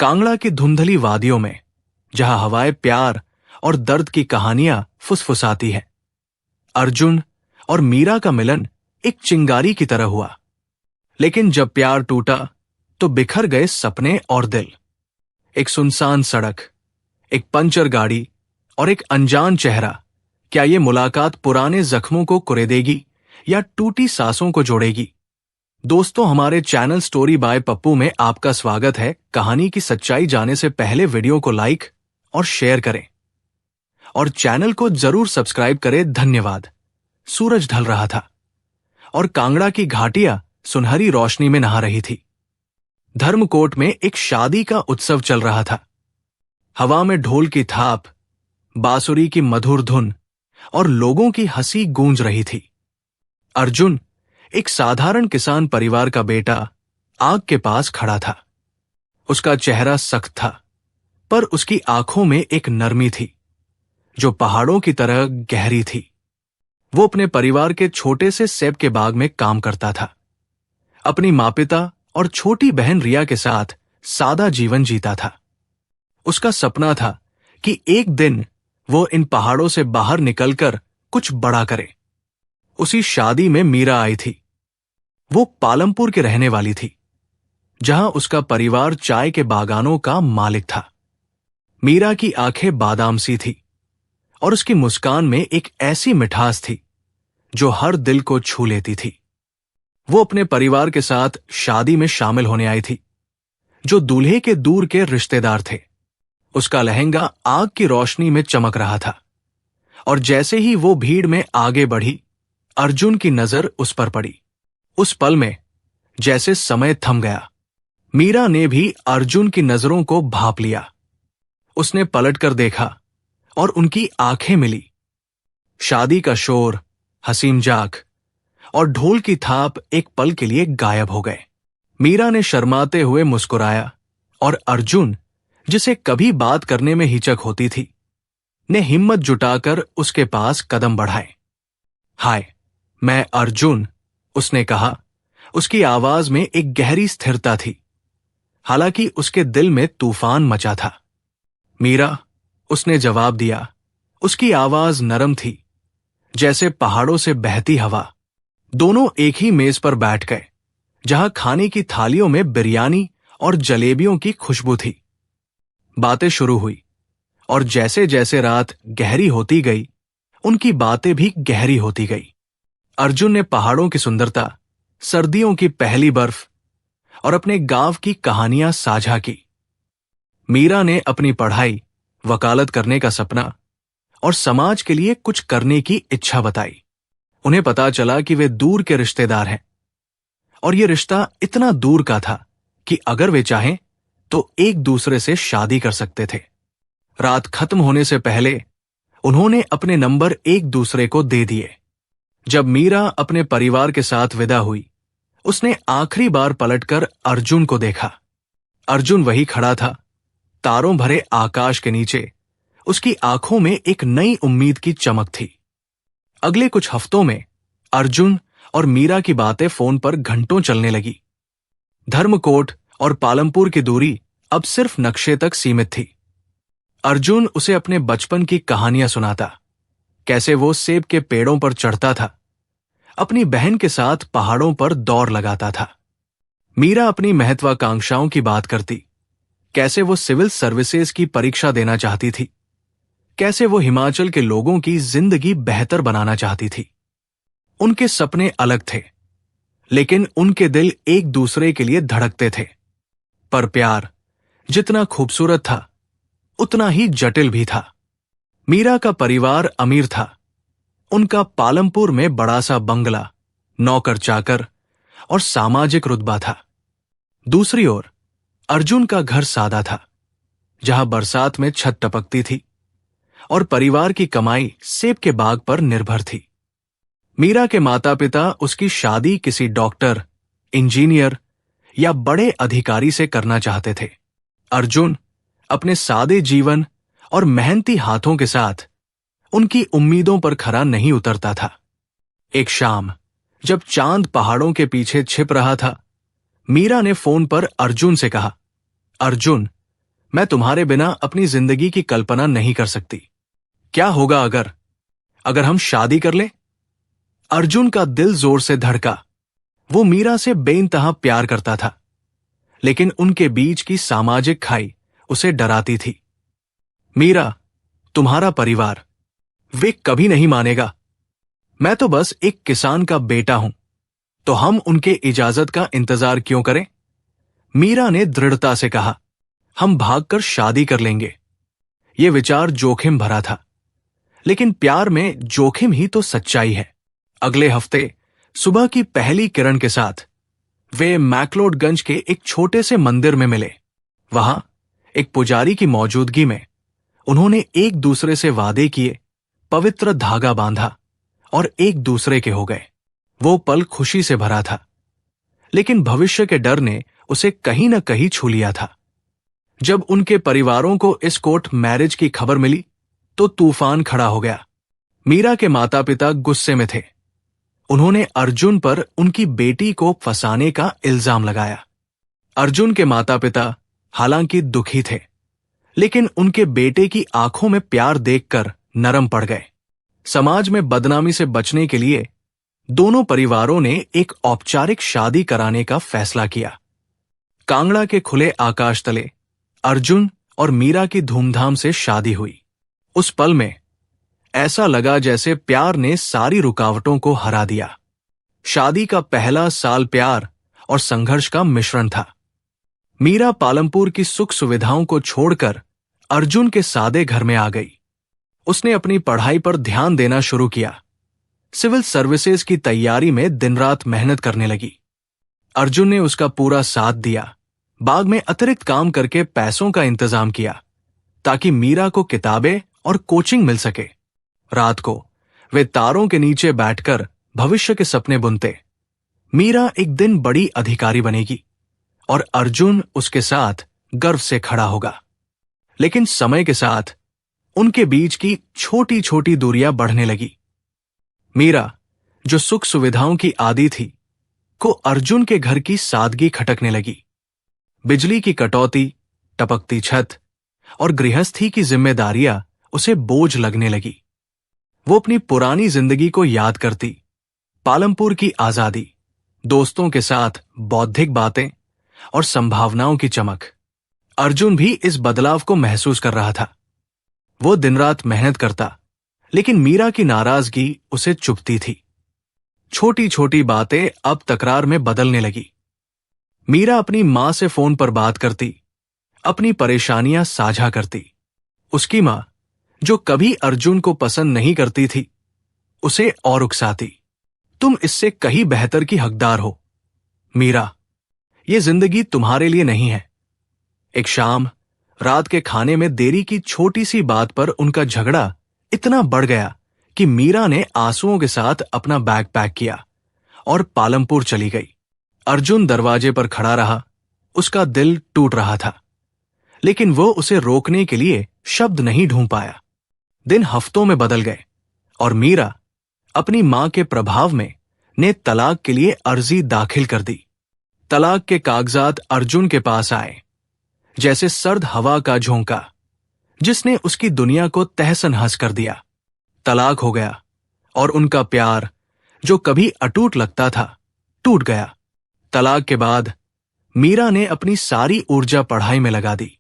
कांगड़ा की धुंधली वादियों में, जहां हवाएं प्यार और दर्द की कहानियां फुसफुसाती हैं, अर्जुन और मीरा का मिलन एक चिंगारी की तरह हुआ। लेकिन जब प्यार टूटा तो बिखर गए सपने और दिल। एक सुनसान सड़क, एक पंचर गाड़ी और एक अनजान चेहरा, क्या ये मुलाकात पुराने जख्मों को कुरेदेगी या टूटी सांसों को जोड़ेगी? दोस्तों, हमारे चैनल स्टोरी बाय पप्पू में आपका स्वागत है। कहानी की सच्चाई जाने से पहले वीडियो को लाइक और शेयर करें और चैनल को जरूर सब्सक्राइब करें। धन्यवाद। सूरज ढल रहा था और कांगड़ा की घाटियां सुनहरी रोशनी में नहा रही थी। धर्मकोट में एक शादी का उत्सव चल रहा था। हवा में ढोल की थाप, बांसुरी की मधुर धुन और लोगों की हंसी गूंज रही थी। अर्जुन, एक साधारण किसान परिवार का बेटा, आग के पास खड़ा था। उसका चेहरा सख्त था, पर उसकी आंखों में एक नरमी थी जो पहाड़ों की तरह गहरी थी। वो अपने परिवार के छोटे से सेब के बाग में काम करता था। अपनी माँ-पिता और छोटी बहन रिया के साथ सादा जीवन जीता था। उसका सपना था कि एक दिन वो इन पहाड़ों से बाहर निकलकर कुछ बड़ा करे। उसी शादी में मीरा आई थी। वो पालमपुर के रहने वाली थी, जहां उसका परिवार चाय के बागानों का मालिक था। मीरा की आंखें बादाम सी थी और उसकी मुस्कान में एक ऐसी मिठास थी जो हर दिल को छू लेती थी। वो अपने परिवार के साथ शादी में शामिल होने आई थी, जो दूल्हे के दूर के रिश्तेदार थे। उसका लहंगा आग की रोशनी में चमक रहा था और जैसे ही वो भीड़ में आगे बढ़ी, अर्जुन की नजर उस पर पड़ी। उस पल में जैसे समय थम गया। मीरा ने भी अर्जुन की नजरों को भांप लिया। उसने पलटकर देखा और उनकी आंखें मिली। शादी का शोर, हसीन जाक और ढोल की थाप एक पल के लिए गायब हो गए। मीरा ने शर्माते हुए मुस्कुराया और अर्जुन, जिसे कभी बात करने में हिचक होती थी, ने हिम्मत जुटाकर उसके पास कदम बढ़ाए। हाय, मैं अर्जुन, उसने कहा। उसकी आवाज में एक गहरी स्थिरता थी, हालांकि उसके दिल में तूफान मचा था। मीरा, उसने जवाब दिया। उसकी आवाज नरम थी, जैसे पहाड़ों से बहती हवा। दोनों एक ही मेज पर बैठ गए, जहां खाने की थालियों में बिरयानी और जलेबियों की खुशबू थी। बातें शुरू हुई और जैसे जैसे रात गहरी होती गई, उनकी बातें भी गहरी होती गई। अर्जुन ने पहाड़ों की सुंदरता, सर्दियों की पहली बर्फ और अपने गांव की कहानियां साझा की। मीरा ने अपनी पढ़ाई, वकालत करने का सपना और समाज के लिए कुछ करने की इच्छा बताई। उन्हें पता चला कि वे दूर के रिश्तेदार हैं और यह रिश्ता इतना दूर का था कि अगर वे चाहें तो एक दूसरे से शादी कर सकते थे। रात खत्म होने से पहले उन्होंने अपने नंबर एक दूसरे को दे दिए। जब मीरा अपने परिवार के साथ विदा हुई, उसने आखिरी बार पलटकर अर्जुन को देखा। अर्जुन वही खड़ा था, तारों भरे आकाश के नीचे। उसकी आंखों में एक नई उम्मीद की चमक थी। अगले कुछ हफ्तों में अर्जुन और मीरा की बातें फोन पर घंटों चलने लगी। धर्मकोट और पालमपुर की दूरी अब सिर्फ नक्शे तक सीमित थी। अर्जुन उसे अपने बचपन की कहानियां सुनाता, कैसे वो सेब के पेड़ों पर चढ़ता था, अपनी बहन के साथ पहाड़ों पर दौड़ लगाता था। मीरा अपनी महत्वाकांक्षाओं की बात करती, कैसे वो सिविल सर्विसेज की परीक्षा देना चाहती थी, कैसे वो हिमाचल के लोगों की जिंदगी बेहतर बनाना चाहती थी। उनके सपने अलग थे, लेकिन उनके दिल एक दूसरे के लिए धड़कते थे। पर प्यार जितना खूबसूरत था, उतना ही जटिल भी था। मीरा का परिवार अमीर था। उनका पालमपुर में बड़ा सा बंगला, नौकर चाकर और सामाजिक रुतबा था। दूसरी ओर अर्जुन का घर सादा था, जहां बरसात में छत टपकती थी और परिवार की कमाई सेब के बाग पर निर्भर थी। मीरा के माता पिता उसकी शादी किसी डॉक्टर, इंजीनियर या बड़े अधिकारी से करना चाहते थे। अर्जुन अपने सादे जीवन और मेहनती हाथों के साथ उनकी उम्मीदों पर खरा नहीं उतरता था। एक शाम जब चांद पहाड़ों के पीछे छिप रहा था, मीरा ने फोन पर अर्जुन से कहा, अर्जुन, मैं तुम्हारे बिना अपनी जिंदगी की कल्पना नहीं कर सकती। क्या होगा अगर अगर हम शादी कर लें? अर्जुन का दिल जोर से धड़का। वो मीरा से बेइंतहा प्यार करता था, लेकिन उनके बीच की सामाजिक खाई उसे डराती थी। मीरा, तुम्हारा परिवार, वे कभी नहीं मानेगा। मैं तो बस एक किसान का बेटा हूं, तो हम उनके इजाजत का इंतजार क्यों करें? मीरा ने दृढ़ता से कहा, हम भागकर शादी कर लेंगे। यह विचार जोखिम भरा था, लेकिन प्यार में जोखिम ही तो सच्चाई है। अगले हफ्ते सुबह की पहली किरण के साथ वे मैक्लोडगंज के एक छोटे से मंदिर में मिले। वहां एक पुजारी की मौजूदगी में उन्होंने एक दूसरे से वादे किए, पवित्र धागा बांधा और एक दूसरे के हो गए। वो पल खुशी से भरा था, लेकिन भविष्य के डर ने उसे कहीं न कहीं छू लिया था। जब उनके परिवारों को इस कोर्ट मैरिज की खबर मिली तो तूफान खड़ा हो गया। मीरा के माता पिता गुस्से में थे। उन्होंने अर्जुन पर उनकी बेटी को फंसाने का इल्जाम लगाया। अर्जुन के माता पिता हालांकि दुखी थे, लेकिन उनके बेटे की आंखों में प्यार देखकर नरम पड़ गए। समाज में बदनामी से बचने के लिए दोनों परिवारों ने एक औपचारिक शादी कराने का फैसला किया। कांगड़ा के खुले आकाश तले अर्जुन और मीरा की धूमधाम से शादी हुई। उस पल में ऐसा लगा जैसे प्यार ने सारी रुकावटों को हरा दिया। शादी का पहला साल प्यार और संघर्ष का मिश्रण था। मीरा पालमपुर की सुख सुविधाओं को छोड़कर अर्जुन के सादे घर में आ गई। उसने अपनी पढ़ाई पर ध्यान देना शुरू किया। सिविल सर्विसेज की तैयारी में दिन रात मेहनत करने लगी। अर्जुन ने उसका पूरा साथ दिया। बाग में अतिरिक्त काम करके पैसों का इंतजाम किया ताकि मीरा को किताबें और कोचिंग मिल सके। रात को वे तारों के नीचे बैठकर भविष्य के सपने बुनते। मीरा एक दिन बड़ी अधिकारी बनेगी और अर्जुन उसके साथ गर्व से खड़ा होगा। लेकिन समय के साथ उनके बीच की छोटी छोटी दूरियां बढ़ने लगी। मीरा, जो सुख सुविधाओं की आदी थी, को अर्जुन के घर की सादगी खटकने लगी। बिजली की कटौती, टपकती छत और गृहस्थी की जिम्मेदारियां उसे बोझ लगने लगी। वो अपनी पुरानी जिंदगी को याद करती। पालमपुर की आजादी, दोस्तों के साथ बौद्धिक बातें और संभावनाओं की चमक। अर्जुन भी इस बदलाव को महसूस कर रहा था। वो दिन रात मेहनत करता, लेकिन मीरा की नाराजगी उसे चुभती थी। छोटी छोटी बातें अब तकरार में बदलने लगी। मीरा अपनी मां से फोन पर बात करती, अपनी परेशानियां साझा करती। उसकी मां, जो कभी अर्जुन को पसंद नहीं करती थी, उसे और उकसाती। तुम इससे कहीं बेहतर की हकदार हो मीरा, ये जिंदगी तुम्हारे लिए नहीं है। एक शाम रात के खाने में देरी की छोटी सी बात पर उनका झगड़ा इतना बढ़ गया कि मीरा ने आंसुओं के साथ अपना बैग पैक किया और पालमपुर चली गई। अर्जुन दरवाजे पर खड़ा रहा। उसका दिल टूट रहा था, लेकिन वो उसे रोकने के लिए शब्द नहीं ढूंढ पाया। दिन हफ्तों में बदल गए और मीरा अपनी मां के प्रभाव में ने तलाक के लिए अर्जी दाखिल कर दी। तलाक के कागजात अर्जुन के पास आए जैसे सर्द हवा का झोंका, जिसने उसकी दुनिया को तहस-नहस कर दिया। तलाक हो गया और उनका प्यार, जो कभी अटूट लगता था, टूट गया। तलाक के बाद मीरा ने अपनी सारी ऊर्जा पढ़ाई में लगा दी।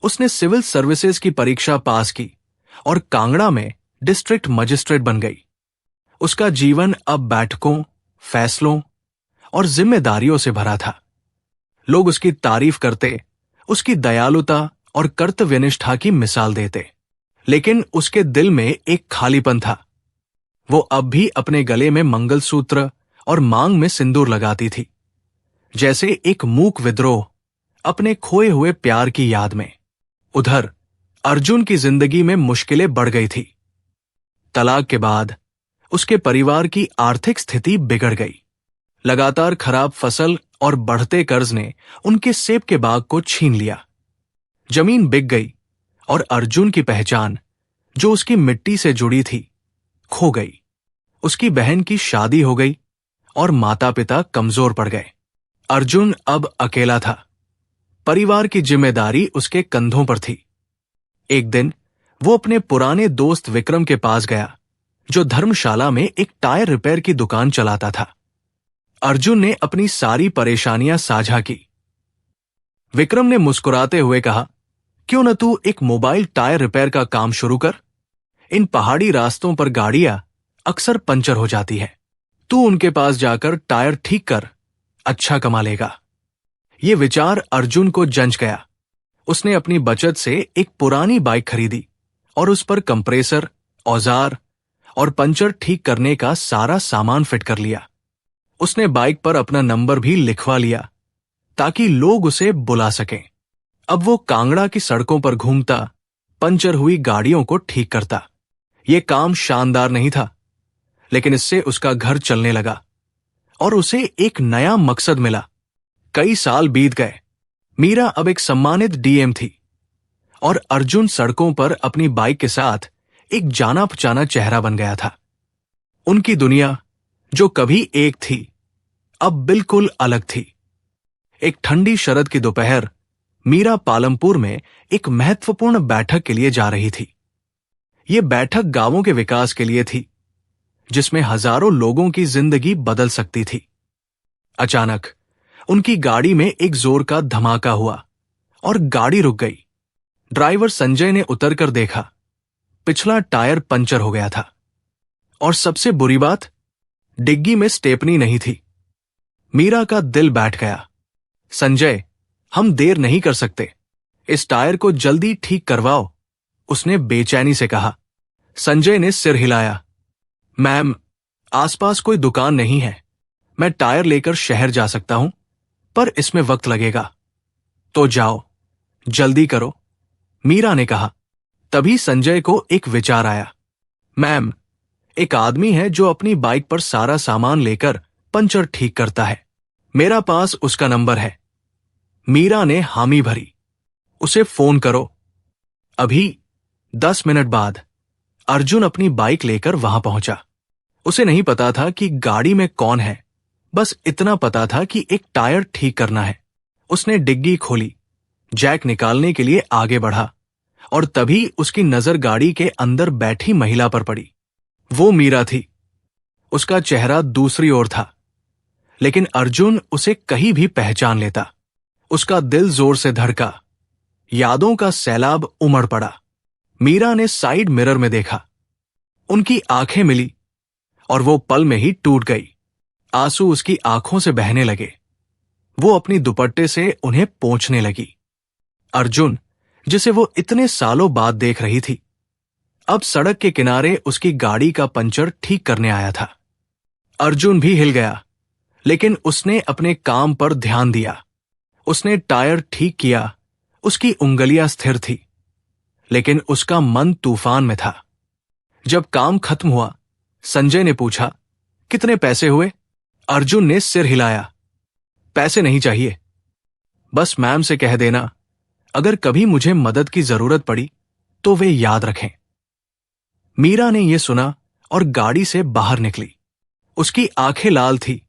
उसने सिविल सर्विसेज की परीक्षा पास की और कांगड़ा में डिस्ट्रिक्ट मजिस्ट्रेट बन गई। उसका जीवन अब बैठकों, फैसलों और जिम्मेदारियों से भरा था। लोग उसकी तारीफ करते, उसकी दयालुता और कर्तव्यनिष्ठा की मिसाल देते, लेकिन उसके दिल में एक खालीपन था। वो अब भी अपने गले में मंगलसूत्र और मांग में सिंदूर लगाती थी, जैसे एक मूक विद्रोह अपने खोए हुए प्यार की याद में। उधर अर्जुन की जिंदगी में मुश्किलें बढ़ गई थी। तलाक के बाद उसके परिवार की आर्थिक स्थिति बिगड़ गई। लगातार खराब फसल और बढ़ते कर्ज ने उनके सेब के बाग को छीन लिया। जमीन बिक गई और अर्जुन की पहचान, जो उसकी मिट्टी से जुड़ी थी, खो गई। उसकी बहन की शादी हो गई और माता पिता कमजोर पड़ गए। अर्जुन अब अकेला था। परिवार की जिम्मेदारी उसके कंधों पर थी। एक दिन वो अपने पुराने दोस्त विक्रम के पास गया, जो धर्मशाला में एक टायर रिपेयर की दुकान चलाता था। अर्जुन ने अपनी सारी परेशानियां साझा की। विक्रम ने मुस्कुराते हुए कहा, क्यों न तू एक मोबाइल टायर रिपेयर का काम शुरू कर। इन पहाड़ी रास्तों पर गाड़ियां अक्सर पंचर हो जाती है। तू उनके पास जाकर टायर ठीक कर, अच्छा कमा लेगा। ये विचार अर्जुन को जंच गया। उसने अपनी बचत से एक पुरानी बाइक खरीदी और उस पर कंप्रेसर, औजार और पंचर ठीक करने का सारा सामान फिट कर लिया। उसने बाइक पर अपना नंबर भी लिखवा लिया ताकि लोग उसे बुला सकें। अब वो कांगड़ा की सड़कों पर घूमता, पंचर हुई गाड़ियों को ठीक करता। ये काम शानदार नहीं था, लेकिन इससे उसका घर चलने लगा और उसे एक नया मकसद मिला। कई साल बीत गए। मीरा अब एक सम्मानित डीएम थी और अर्जुन सड़कों पर अपनी बाइक के साथ एक जाना पहचाना चेहरा बन गया था। उनकी दुनिया, जो कभी एक थी, अब बिल्कुल अलग थी। एक ठंडी शरद की दोपहर मीरा पालमपुर में एक महत्वपूर्ण बैठक के लिए जा रही थी। ये बैठक गांवों के विकास के लिए थी, जिसमें हजारों लोगों की जिंदगी बदल सकती थी। अचानक उनकी गाड़ी में एक जोर का धमाका हुआ और गाड़ी रुक गई। ड्राइवर संजय ने उतरकर देखा, पिछला टायर पंचर हो गया था और सबसे बुरी बात, डिग्गी में स्टेपनी नहीं थी। मीरा का दिल बैठ गया। संजय, हम देर नहीं कर सकते, इस टायर को जल्दी ठीक करवाओ, उसने बेचैनी से कहा। संजय ने सिर हिलाया। मैम, आसपास कोई दुकान नहीं है। मैं टायर लेकर शहर जा सकता हूं, पर इसमें वक्त लगेगा। तो जाओ, जल्दी करो, मीरा ने कहा। तभी संजय को एक विचार आया। मैम, एक आदमी है जो अपनी बाइक पर सारा सामान लेकर पंचर ठीक करता है। मेरा पास उसका नंबर है। मीरा ने हामी भरी। उसे फोन करो। अभी 10 मिनट बाद अर्जुन अपनी बाइक लेकर वहां पहुंचा। उसे नहीं पता था कि गाड़ी में कौन है, बस इतना पता था कि एक टायर ठीक करना है। उसने डिग्गी खोली, जैक निकालने के लिए आगे बढ़ा और तभी उसकी नजर गाड़ी के अंदर बैठी महिला पर पड़ी। वो मीरा थी। उसका चेहरा दूसरी ओर था, लेकिन अर्जुन उसे कहीं भी पहचान लेता। उसका दिल जोर से धड़का। यादों का सैलाब उमड़ पड़ा। मीरा ने साइड मिरर में देखा। उनकी आंखें मिली और वो पल में ही टूट गई। आंसू उसकी आंखों से बहने लगे। वो अपनी दुपट्टे से उन्हें पोंछने लगी। अर्जुन, जिसे वो इतने सालों बाद देख रही थी, अब सड़क के किनारे उसकी गाड़ी का पंचर ठीक करने आया था। अर्जुन भी हिल गया, लेकिन उसने अपने काम पर ध्यान दिया। उसने टायर ठीक किया। उसकी उंगलियां स्थिर थी, लेकिन उसका मन तूफान में था। जब काम खत्म हुआ, संजय ने पूछा, कितने पैसे हुए? अर्जुन ने सिर हिलाया। पैसे नहीं चाहिए, बस मैम से कह देना अगर कभी मुझे मदद की जरूरत पड़ी तो वे याद रखें। मीरा ने यह सुना और गाड़ी से बाहर निकली। उसकी आंखें लाल थी,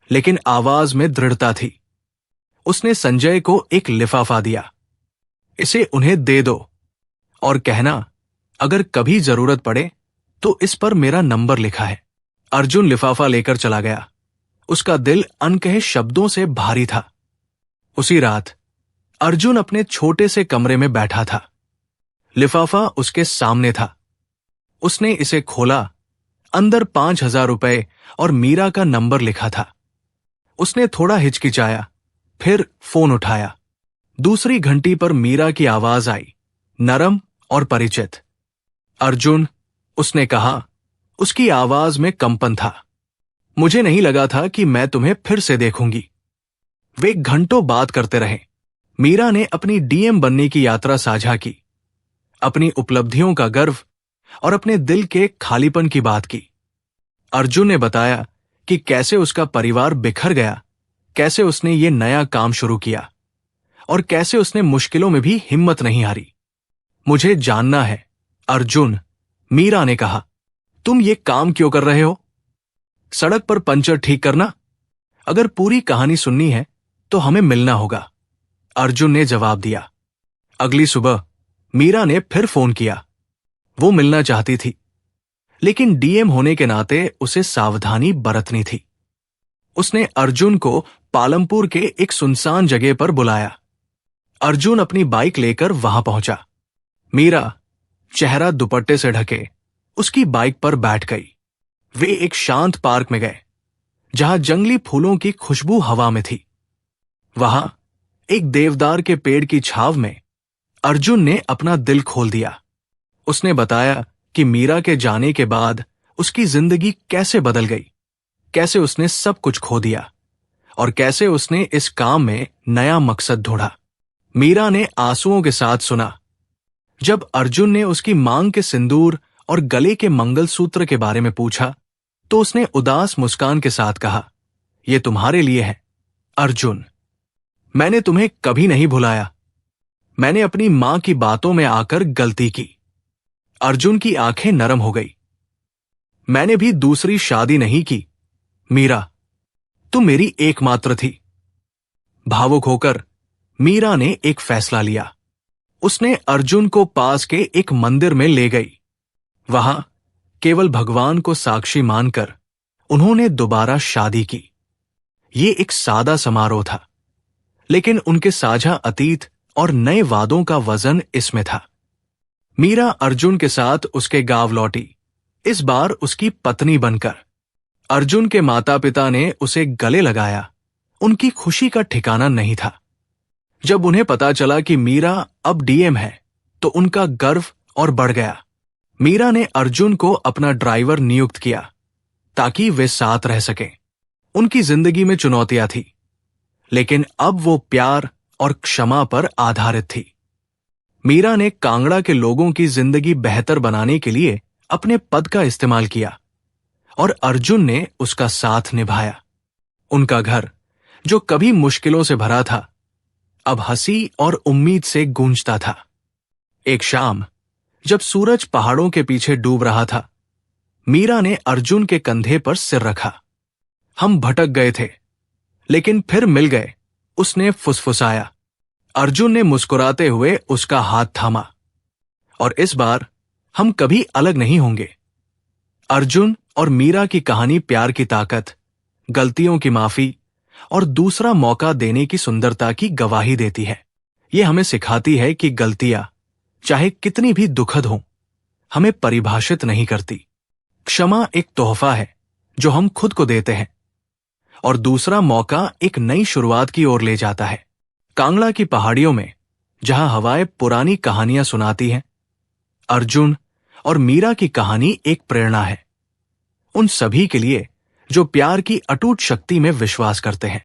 लेकिन आवाज में दृढ़ता थी। उसने संजय को एक लिफाफा दिया। इसे उन्हें दे दो और कहना अगर कभी जरूरत पड़े तो इस पर मेरा नंबर लिखा है। अर्जुन लिफाफा लेकर चला गया। उसका दिल अनकहे शब्दों से भारी था। उसी रात अर्जुन अपने छोटे से कमरे में बैठा था। लिफाफा उसके सामने था। उसने इसे खोला। अंदर 5,000 रुपए और मीरा का नंबर लिखा था। उसने थोड़ा हिचकिचाया, फिर फोन उठाया। दूसरी घंटी पर मीरा की आवाज आई, नरम और परिचित। अर्जुन, उसने कहा। उसकी आवाज में कंपन था। मुझे नहीं लगा था कि मैं तुम्हें फिर से देखूंगी। वे घंटों बात करते रहे। मीरा ने अपनी डीएम बनने की यात्रा साझा की, अपनी उपलब्धियों का गर्व और अपने दिल के खालीपन की बात की। अर्जुन ने बताया कि कैसे उसका परिवार बिखर गया, कैसे उसने ये नया काम शुरू किया और कैसे उसने मुश्किलों में भी हिम्मत नहीं हारी। मुझे जानना है, अर्जुन, मीरा ने कहा, तुम ये काम क्यों कर रहे हो? सड़क पर पंचर ठीक करना? अगर पूरी कहानी सुननी है तो हमें मिलना होगा। अर्जुन ने जवाब दिया। अगली सुबह मीरा ने फिर फोन किया। वो मिलना चाहती थी, लेकिन डीएम होने के नाते उसे सावधानी बरतनी थी। उसने अर्जुन को पालमपुर के एक सुनसान जगह पर बुलाया। अर्जुन अपनी बाइक लेकर वहां पहुंचा। मीरा चेहरा दुपट्टे से ढके उसकी बाइक पर बैठ गई। वे एक शांत पार्क में गए, जहां जंगली फूलों की खुशबू हवा में थी। वहां एक देवदार के पेड़ की छाव में अर्जुन ने अपना दिल खोल दिया। उसने बताया कि मीरा के जाने के बाद उसकी जिंदगी कैसे बदल गई, कैसे उसने सब कुछ खो दिया और कैसे उसने इस काम में नया मकसद ढूंढा। मीरा ने आंसुओं के साथ सुना। जब अर्जुन ने उसकी मांग के सिंदूर और गले के मंगलसूत्र के बारे में पूछा, तो उसने उदास मुस्कान के साथ कहा, यह तुम्हारे लिए है अर्जुन। मैंने तुम्हें कभी नहीं भुलाया। मैंने अपनी मां की बातों में आकर गलती की। अर्जुन की आंखें नरम हो गई। मैंने भी दूसरी शादी नहीं की मीरा, तुम मेरी एकमात्र थी। भावुक होकर मीरा ने एक फैसला लिया। उसने अर्जुन को पास के एक मंदिर में ले गई। वहां केवल भगवान को साक्षी मानकर उन्होंने दोबारा शादी की। ये एक सादा समारोह था, लेकिन उनके साझा अतीत और नए वादों का वजन इसमें था। मीरा अर्जुन के साथ उसके गांव लौटी, इस बार उसकी पत्नी बनकर। अर्जुन के माता पिता ने उसे गले लगाया। उनकी खुशी का ठिकाना नहीं था। जब उन्हें पता चला कि मीरा अब डीएम है, तो उनका गर्व और बढ़ गया। मीरा ने अर्जुन को अपना ड्राइवर नियुक्त किया ताकि वे साथ रह सकें। उनकी जिंदगी में चुनौतियां थी, लेकिन अब वो प्यार और क्षमा पर आधारित थी। मीरा ने कांगड़ा के लोगों की जिंदगी बेहतर बनाने के लिए अपने पद का इस्तेमाल किया और अर्जुन ने उसका साथ निभाया। उनका घर, जो कभी मुश्किलों से भरा था, अब हंसी और उम्मीद से गूंजता था। एक शाम जब सूरज पहाड़ों के पीछे डूब रहा था, मीरा ने अर्जुन के कंधे पर सिर रखा। हम भटक गए थे, लेकिन फिर मिल गए, उसने फुसफुसाया। अर्जुन ने मुस्कुराते हुए उसका हाथ थामा। और इस बार हम कभी अलग नहीं होंगे। अर्जुन और मीरा की कहानी प्यार की ताकत, गलतियों की माफी और दूसरा मौका देने की सुंदरता की गवाही देती है। यह हमें सिखाती है कि गलतियां, चाहे कितनी भी दुखद हों, हमें परिभाषित नहीं करती। क्षमा एक तोहफा है जो हम खुद को देते हैं, और दूसरा मौका एक नई शुरुआत की ओर ले जाता है। कांगड़ा की पहाड़ियों में, जहां हवाएं पुरानी कहानियां सुनाती हैं, अर्जुन और मीरा की कहानी एक प्रेरणा है। उन सभी के लिए जो प्यार की अटूट शक्ति में विश्वास करते हैं।